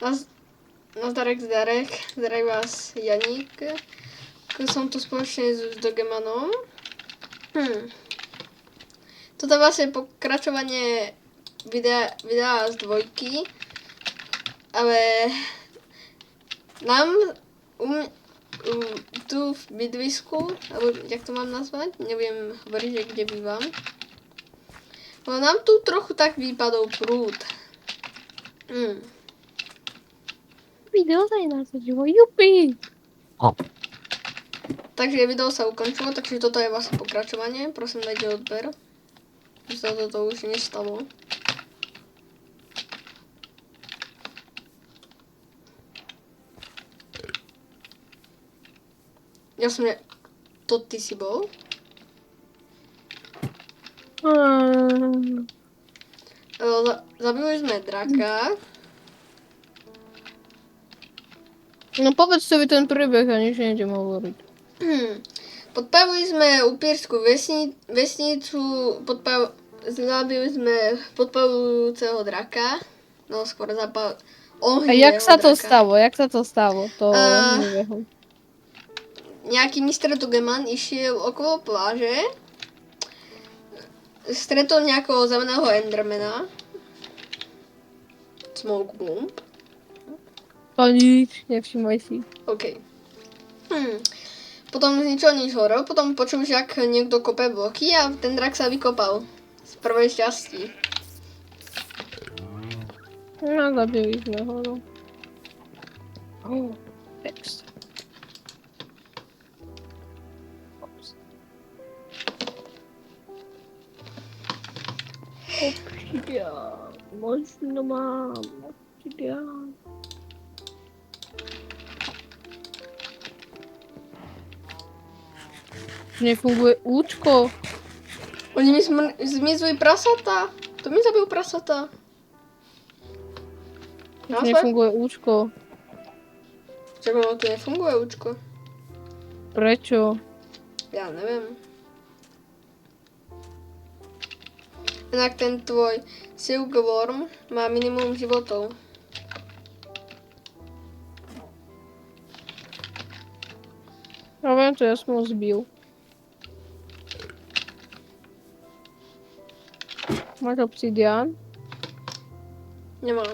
Zdarek, zdarek vás Janík. Som tu spoločne s Dogemanom. Toto je vlastne pokračovanie videa z dvojky, ale nám tu v bydlisku, alebo jak to mám nazvať, neviem hovoriť, že kde bývam, ale nám tu trochu tak vypadol prúd. Video tady nás živo, jupi! Takže video sa ukončilo, takže toto je vlastne pokračovanie. Prosím, dajte odber. Že sa toto už nestalo. Ja som To ty si bol? Zabili sme draka. No povedzte mi ten príbeh, ja nič nejdem hovoriť. Podpavili sme upírskú vesnicu, zabili sme podpavujúceho draka. No skôr A jak sa to stalo? Jak sa to stalo? To neviem. Nejaký Mr. Dogeman išiel okolo pláže. Stretol nejakého zeleného endermana. Smoke Bloom. To nič, nevšimaj si. OK. Potom z ničoho nič horel, potom počul, že ak niekto kope bloky a ten drak sa vykopal. Z prvej šťastí. No, zabili sme ho, no. Text. Obsidian. Možno mám obsidian. Nefunguje účko. Oni mi zmizli prasata. To mi zabil prasata. Nefunguje účko. Čakaj, no tu nefunguje účko. Prečo? Ja neviem. Inak ten tvoj Silkworm má minimum životov. Ja viem to, ja som ho zbil. Máš obsidian? Nemám.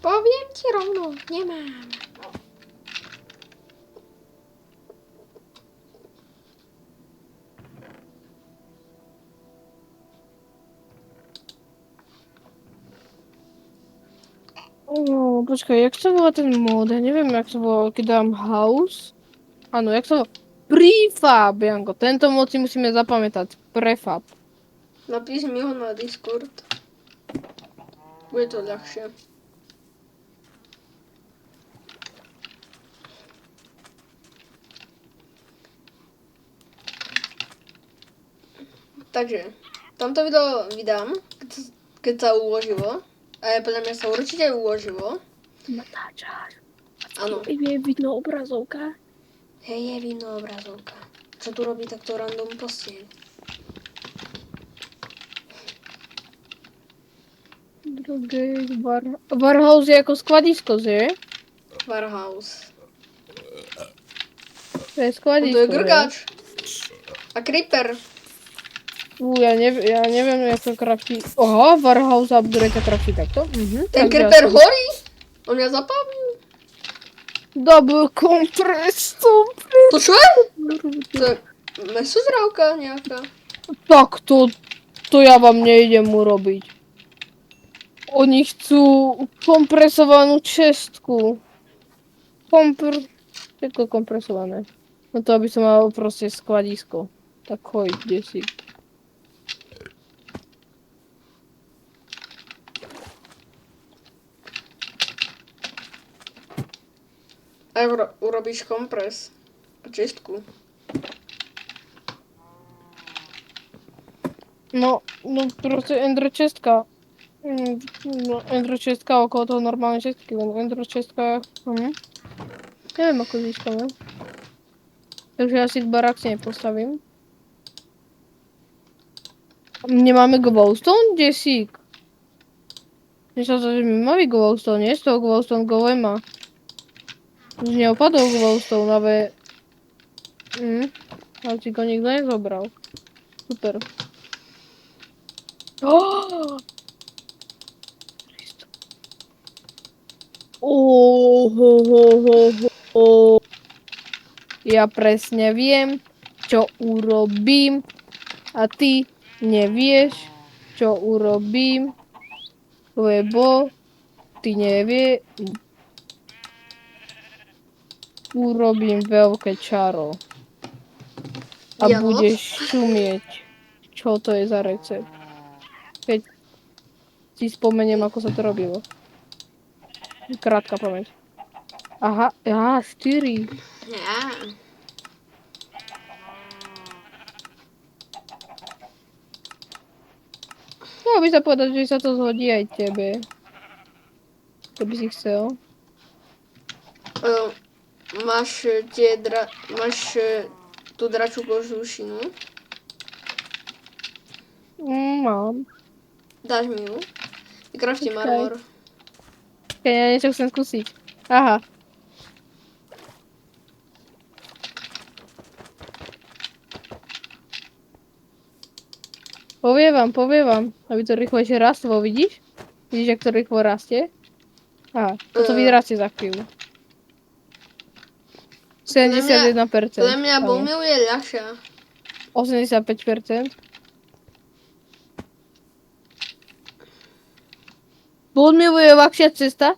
Poviem ti rovno, nemám. Počkaj, jak sa volá ten mod? Ja neviem, jak sa volá, keď dám house. Áno, jak sa volá? Prefab, Janko. Tento mod si musíme zapamätať. Prefab. Napíš mi ho na Discord. Bude to ľahšie. Takže, tamto video vydám, keď sa uložilo. A podľa mňa sa určite uložilo. Natáčaš. Áno. Je vidno obrazovka. Hej, je vidno obrazovka. Čo tu robí takto random postiel? Druhý Warhouse je ako skladisko, že? Warhouse. To je skladisko, To je grgač. A creeper. Ja neviem, jak to kraftí. Aha, Warhouse upgrade to kraftí takto? Ten creeper horí? On mňa zapálil. Double compress, To čo je? To je mesozrávka nejaká. Tak to ja vám nejdem urobiť. Oni chcú kompresovanú čestku. Všetko kompresované. No to aby som mal proste skladisko. Tak choď, kde si. A urobíš kompres. A čistku. No proste Ender čestka. No, Ender čestka okolo toho normálnej čestky, len Ender čestka... Neviem ako získame. Takže ja si barák si nepostavím. Nemáme glowstone, desík. Myślę, że mi mówi glowstone, nie? Z toho glowstone golema. Už neopadol glowstone, ale... ale si go nikto nezobral. Super. Oh! Ja presne viem, čo urobím a ty nevieš, čo urobím, lebo ty nevieš. Urobím veľké čaro a Vianoc. budeš šumieť. Čo to je za recept? Keď si spomeniem, ako sa to robilo. Krátka pamäť. Aha, 4. Ja. Dalo by sa povedať, že sa to zhodí aj tebe. Keby si chcel. Máš tú dračú kožušinu. Mám. Dáš mi ju? Vykraftím Počkaj. armor. Keď ja niečo chcem skúsiť. Aha. Poviem vám, aby to rýchlejšie rastlo, vidíš? Vidíš, jak to rýchlo rastie? Aha, toto vyrastie za chvíľu. 71%. Podľa mňa áno. Bowmill je ľahšia. 85%. Bowmill je ľahšia cesta.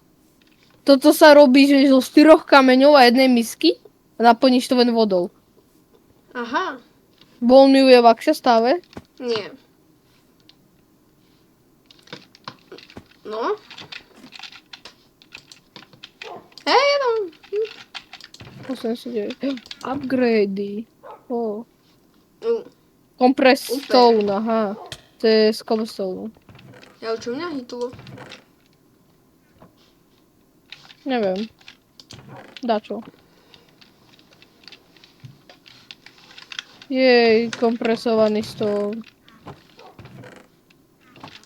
Toto sa robí, že zo 4 kameňov a jednej misky a naplníš to len vodou. Aha. Bowmill je ľahšia stále. Nie. No. Hej, ja tam. 89. Upgrady. Oh. Compress Super. stone, aha. To je z cobblestone. Ja čo mňa hitlo? Neviem. Dačo. Jej, kompresovaný stone.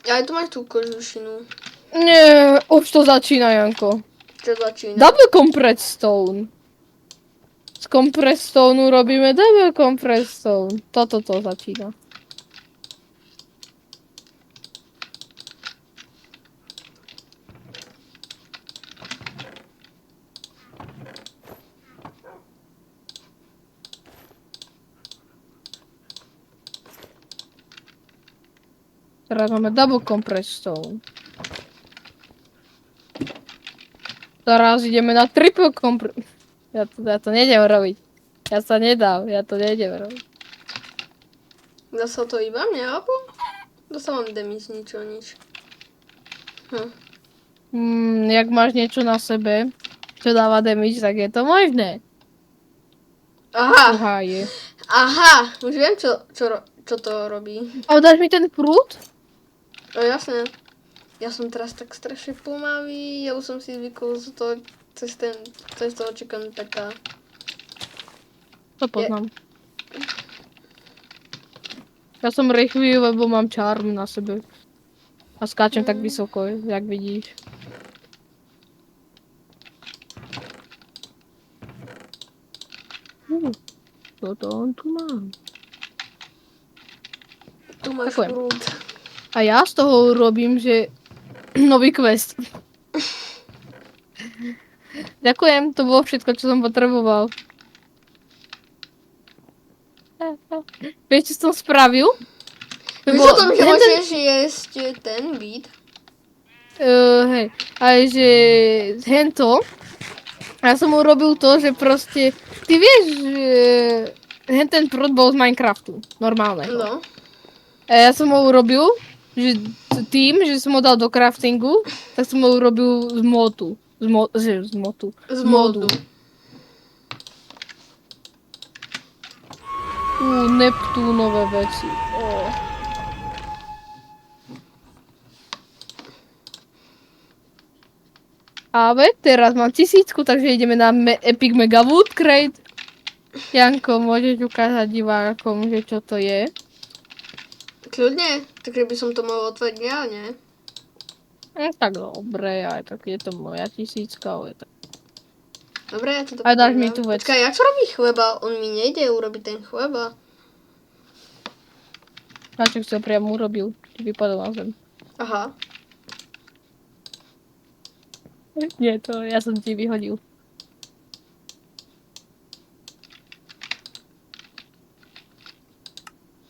Ja aj tu máš tú kožušinu. Nie, už to začína, Janko. Čo začína? Double compress stone. Z compress stoneu robíme double compress stone. Toto to začína. Teraz máme double compress stone. Teraz ideme na triple compress. Ja to nejdem robiť. Ja to nejdem robiť. Dá sa to iba mne, alebo? Dostávam damage, nič. Jak máš niečo na sebe, čo dáva damage, tak je to možné. Aha, Je. aha, už viem, čo to robí. A dáš mi ten prúd? No jasné. Ja som teraz tak strašne pomalý, ja už som si zvykol z toho, cez toho chicken peta. To poznám. Ja som rýchly, lebo mám charm na sebe. A skáčem tak vysoko, jak vidíš. Toto on tu mám. Tu máš Ďakujem. prúd. A ja z toho urobím, že nový quest. Ďakujem, to bolo všetko, čo som potreboval. Vieš, čo som spravil? Vieš o tom, že môžeš jesť ten beat? Hej, aj že hento, ja som urobil to, že proste, ty vieš, že ten prúd bol z Minecraftu, normálneho. No. A ja som ho urobil, že tým, že som ho dal do craftingu, tak som ho urobil z modu. Z modu. Neptúnové veci. Ale teraz mám 1000, takže ideme na Epic Mega Wood Crate. Janko, môžeš ukázať divákom, že čo to je? Kľudne, takže by som to mohol otvoriť ja, nie? No tak dobre, aj tak je to moja 1000, ale tak. Dobre, ja to A dáš mi povedám. tú vec. Počkaj, jak sa robí chleba? On mi nejde urobiť ten chleba. A čo si ho priamo urobil, ti vypadol na zem. Aha. Nie, to ja som ti vyhodil.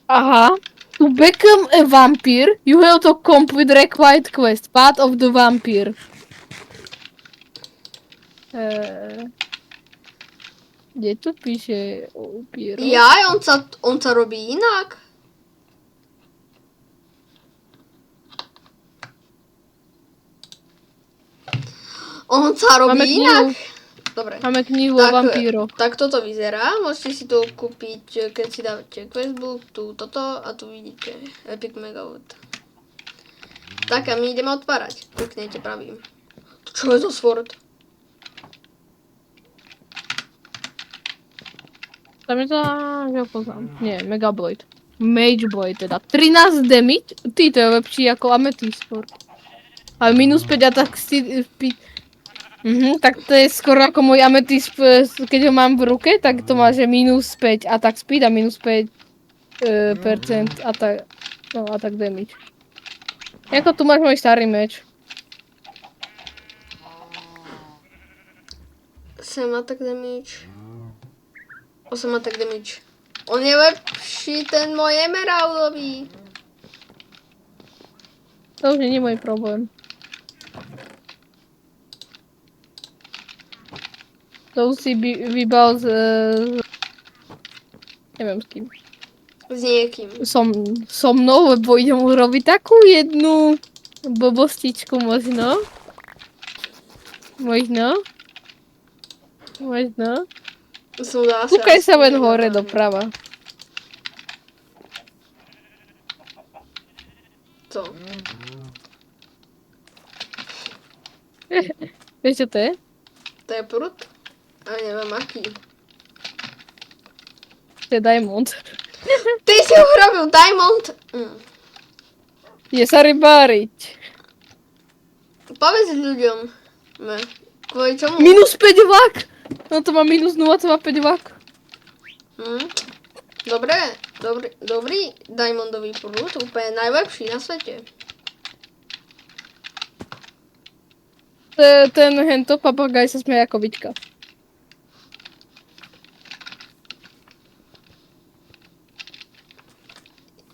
Aha. To become a vampire, you have to complete required quest, Path of the Vampire. Kde tu píše o upíru? Jaj, on sa robí inak. On sa robí Máme inak. knihu, Dobre. máme knihu o vampíroch. Tak toto vyzerá. Môžete si to kúpiť, keď si dávate questbook, tu toto a tu vidíte Epic Megawood. Tak a my ideme otvárať. Kliknete pravým. Čo je to sword? Tam je to, ja poznám. Nie, Megablade. Mageblade teda. 13 damage? Ty, to je lepší ako Amethyst Sword. Ale minus 5 attack speed. Tak to je skoro ako môj Amethyst, keď ho mám v ruke, tak to má, že minus 5 attack speed a minus 5 percent attack, no, attack damage. Ako tu máš môj starý meč. Sem attack damage. 8 attack damage. On je lepší, ten môj emeraldový. To už nie je môj problém. To už si vybal z... neviem s kým. S niekým. So mnou, lebo idem urobiť takú jednu blbostičku možno. Možno. Kúkaj sa len hore doprava. Co? Vieš čo to je? To je prut? A neviem aký. To je diamond. Ty si urobil diamond? Je sa rybáriť. Povedz ľuďom. Kvôli čomu? Minus 5 vlak! No to má minus 0,5 vlak. Dobrý diamondový prut, úplne najlepší na svete. Ten hento papagaj sa smeje ako Viťka.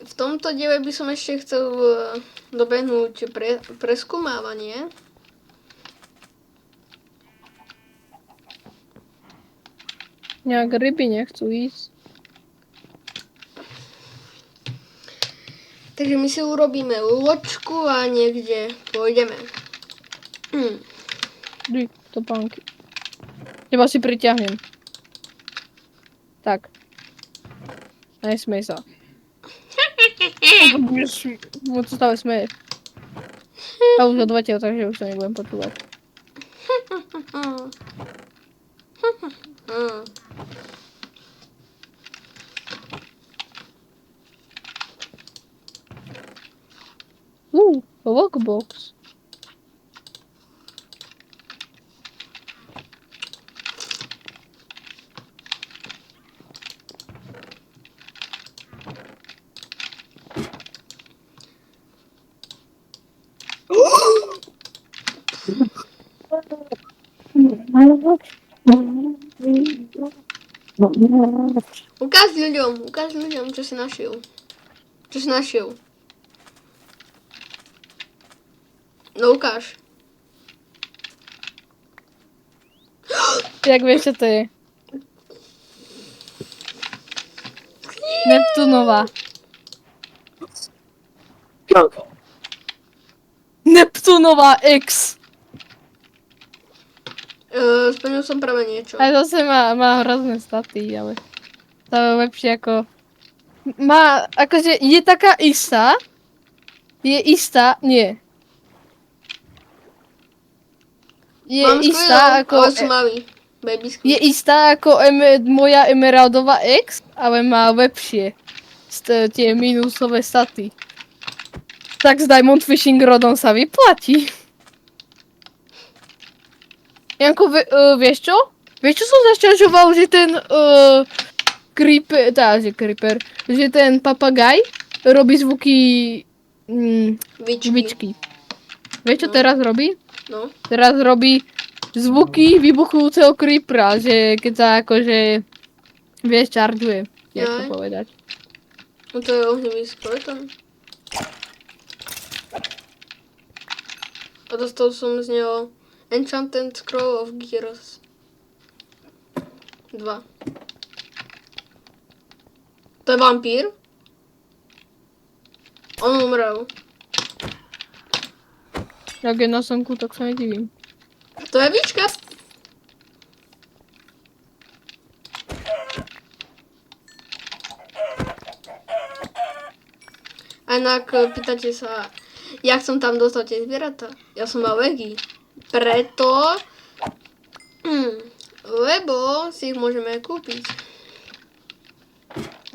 V tomto diele by som ešte chcel dobehnúť preskúmávanie. Nejak ryby nechcú ísť. Takže my si urobíme loďku a niekde pôjdeme. Topánky. Teba si priťahnem. Tak. Nesmej sa. Moc sa stále smeje. A už odletel, takže už sa nebudem počúvať. Lockbox. Ukáž ľuďom, čo si našiel. Čo si našiel. No ukáž. Jak vieš, čo to je? Neptunová. Neptunová X. Splnil som práve niečo. Aj zase má hrozné staty, ale to je lepšie ako... Má, akože je taká istá. Je istá, nie. Je Mám istá skvelú, ako... ale sú malý. Baby squid. Je istá ako moja Emeraldová X, ale má lepšie tie minusové staty. Tak s Diamond Fishing Rodom sa vyplatí. Janko, vieš čo? Vieš čo som zašťažoval, že ten creeper, že creeper, že ten papagaj robí zvuky Bičky. bičky. Vieš čo No. teraz robí? No. Teraz robí zvuky vybuchujúceho creepera, že keď sa akože vieš, čaržuje. Jak to Jaj. povedať? No to je ohnivý skeleton. A dostal som z neho Enchanted Scroll of Gears 2. To je vampír? On umrel. Jak je na slnku, tak sa nedivím. To je bička. A inak pýtate sa, jak som tam dostal tie zvieratá? Ja som mal vegy. Preto, lebo si ich môžeme kúpiť.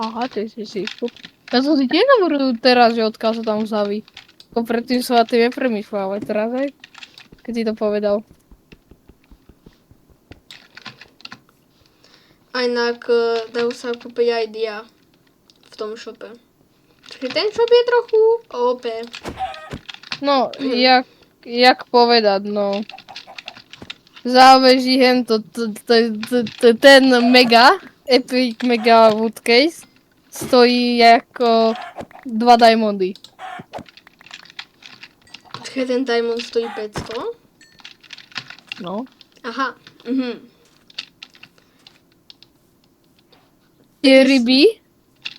Aha, ty si ich kúpil. Ja som si tiež hovoril teraz, že odkiaľ sa tam vzali. Ako predtým som na tým nepremýšľal, ale teraz aj, keď si to povedal. A inak dajú sa kúpiť aj dia v tom shope. Čiže ten shop je trochu OP. No, jak povedať, no. Záleží ten mega, epic mega woodcase stojí ako 2 diamondy. Počkaj, ten diamond stojí 500? No. Aha. Mhm. Tie ryby,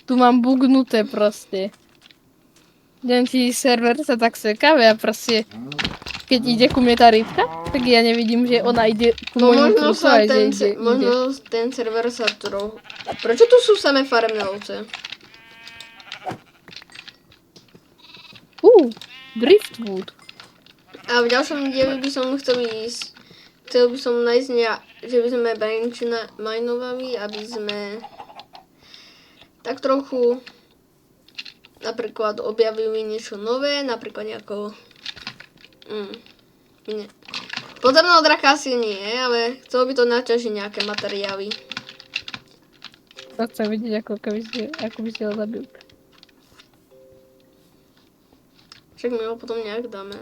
tu mám bugnuté proste. Neviem, či server sa tak sekáve a proste, keď ide ku mne tá rybka, tak ja nevidím, že ona ide ku No môjmu možno trusu sa aj, že ide. možno ten server sa trochu... Prečo tu sú samé farebné ovce? Driftwood. A v ďalšom dieli by som chcel ísť. Chcel by som nájsť že by sme branch minovali, aby sme tak trochu napríklad objavili niečo nové, napríklad nejako... Nie. Podzemného draka asi nie, ale chcel by to naťažiť nejaké materiály. To chcem vidieť, ako by si ho zabil. Však my ho potom nejak dáme.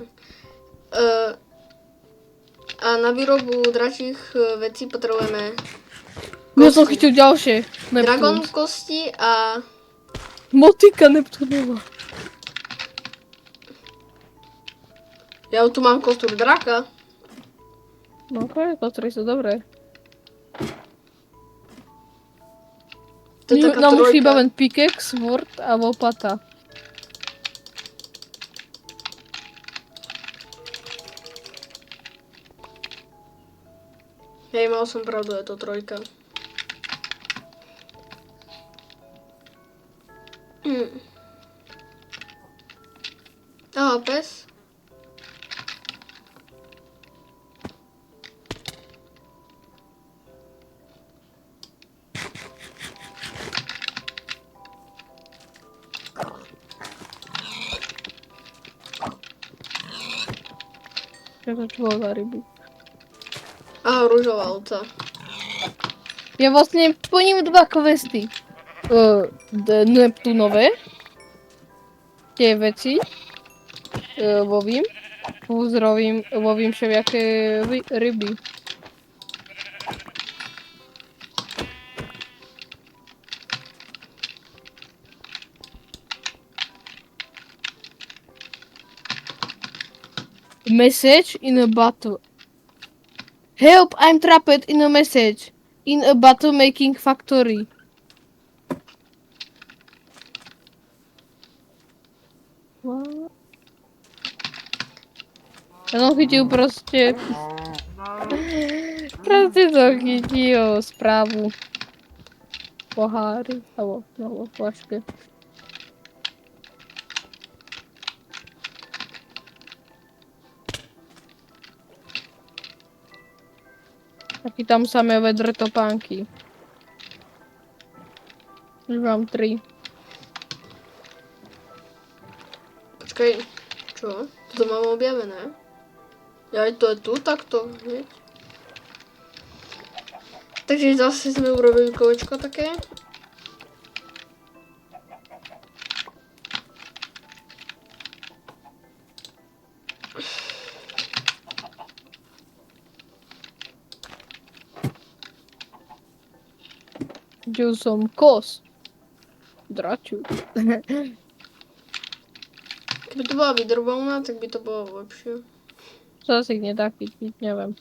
A na výrobu dračích vecí potrebujeme Ja som chytil ďalšie. dragon Neptún. kosti a... Motika Neptunova. Ja tu mám kostúr draka. No okej, kostry sú dobré. To je taká Nám už trojka. chýba len pickaxe, sword a lopata. Hej, mal som pravdu, je to trojka. Aha, pes. Čo to bolo za ryby? Aha, rúžová ovca. Ja vlastne plním 2 questy. Neptunové. Tie veci. Lovím. Plus lovím všelijaké ryby. Message in a bottle. Help, I'm trapped in a message. In a bottle making factory. What? Ja som chytil proste... Proste to chytil správu. Pohári, alebo flaške. Taký tam samé vedre topánky. Už mám 3. Počkaj, čo? To mám objavené. Ja to je tu takto, hneď. Takže zase sme urobili kolečko také. Videl som kos. Draču. Keby to bola vydrobovná, tak by to bolo lepšie. Zase ich nedá chytiť, neviem.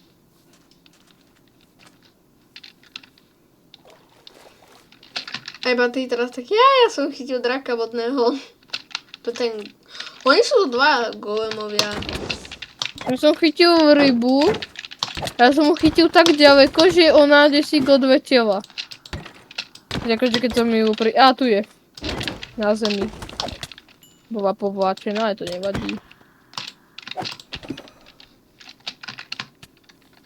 A iba ty teraz tak, ja som chytil draka vodného. To ten... Oni sú dva golemovia. Ja som chytil rybu. Ja som ho chytil tak ďaleko, že ona desík odvetela. Akože keď som ju A, tu je. Na zemi. Bola povláčená, ale to nevadí.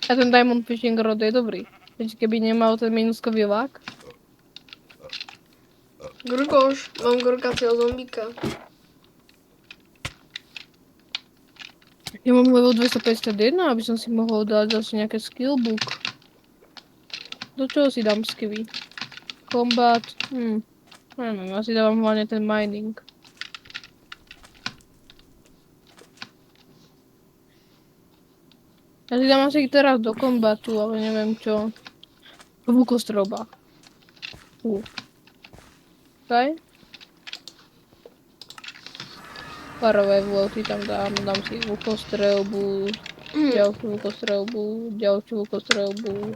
A ten Diamond Fishing Rod je dobrý. Veď keby nemal ten minuskový lak. Grgoš, mám grkacieho zombíka. Ja mám level 251, aby som si mohol dať zase nejaké skillbook. Do čoho si dám skilly? Combat, neviem, asi dávam hlavne ten mining. Ja si dám asi teraz do kombatu, ale neviem čo. Lukostreľba. Okay. Parové vloty tam dám si lukostreľbu, ďalšiu lukostreľbu.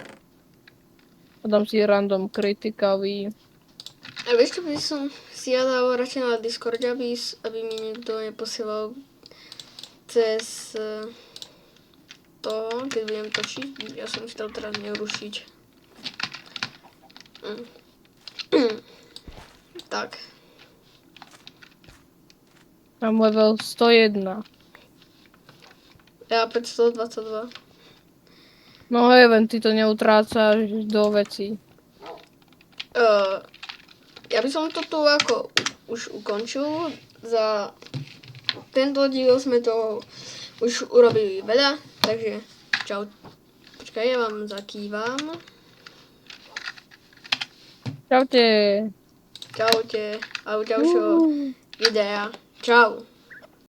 A dám si random critically. A vieš, čo by som si ja dal radšej na Discord, aby mi niekto neposielal cez to, keď budem točiť. Ja som si to teraz neurušiť. Tak. Mám level 101. Ja 522. No hej, len ty to neutrácaš do vecí. Ja by som to tu ako už ukončil. Za tento diel sme to už urobili veľa, takže čau. Počkaj, ja vám zakývam. Čaute. Čaute. A u ďalšieho videa. Čau.